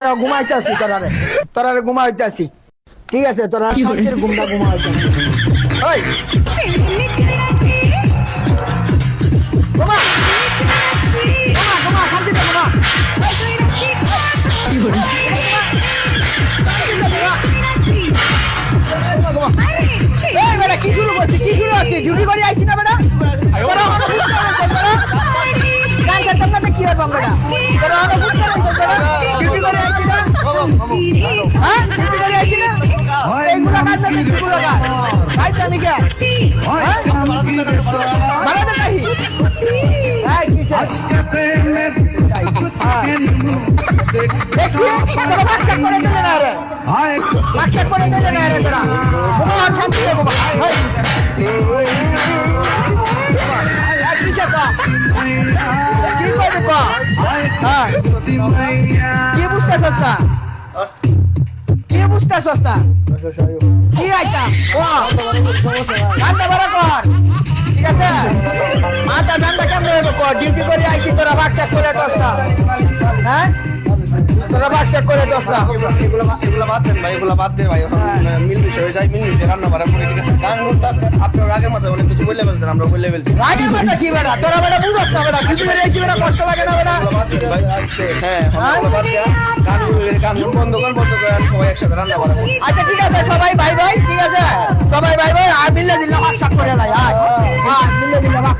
ঘুমাইতেছি তোরারে ঘুমাইতেছি। ঠিক আছে, তোরা শান্তির ঘুমটা ঘুমাইতেছি। ওই ঘুমা ঘুমা শান্তিতে ঘুমা। কি শুরু করছি, কি শুরু হচ্ছে? ডিউটি করে আইছি না বেটা? তোরা আমার বুঝতে পারছিস তোরা? গান খেলতাম না তো কি হবে আমরা? তোরা আমার বুঝতে পারছিস তোরা? ডিউটি করে আইছি না? হ্যাঁ, ডিউটি করে আইছি না? এইগুলো কাজ না, এইগুলো কাজ। ভাই আমি কে? হ্যাঁ? বাড়াতে চাই। হ্যাঁ, কি চাই? দেখছি তোরা বাচ্চা করে দিলে না রে। বাচ্চা করে দিলে না রে তোরা। ঘুমা শান্তি রে ঘুমা। কি করবি ক? হ্যাঁ, কি বুঝতেছস না? কি বুঝতেছস না? কি আইতা ও ঠান্ডা বড় কর। ঠিক আছে, মাথা ঠান্ডা কেমনে হবে কর? ডিউটি করে আইছি তোরা বাচ্চা করে দশটা। হ্যাঁ, তোরা বাচ্চা করে দশটা। এগুলো বাদ দেন ভাই, এগুলো বাদ দেন ভাই। মিল বিষয় হয়ে যায়, মিল বিষয় রান্না বাড়া করে আপনার আগের মাথায় অনেক কিছু বললে ফেলতেন, আমরা বললে ফেলছি। আগে বেটা কি বেটা, তোরা বেটা বুঝছ না বেটা, ডিউটি করে আইছি বেটা, কষ্ট লাগে না বেটা? হ্যাঁ, গান বন্ধ করেন, সবাই একসাথে রান্না বাড়া করি। আচ্ছা ঠিক আছে, সবাই ভাই ভাই, ঠিক আছে সবাই ভাই ভাই। আর মিলে দিলে ভাগ করে নাই, আর মিলে দিলে ভাগ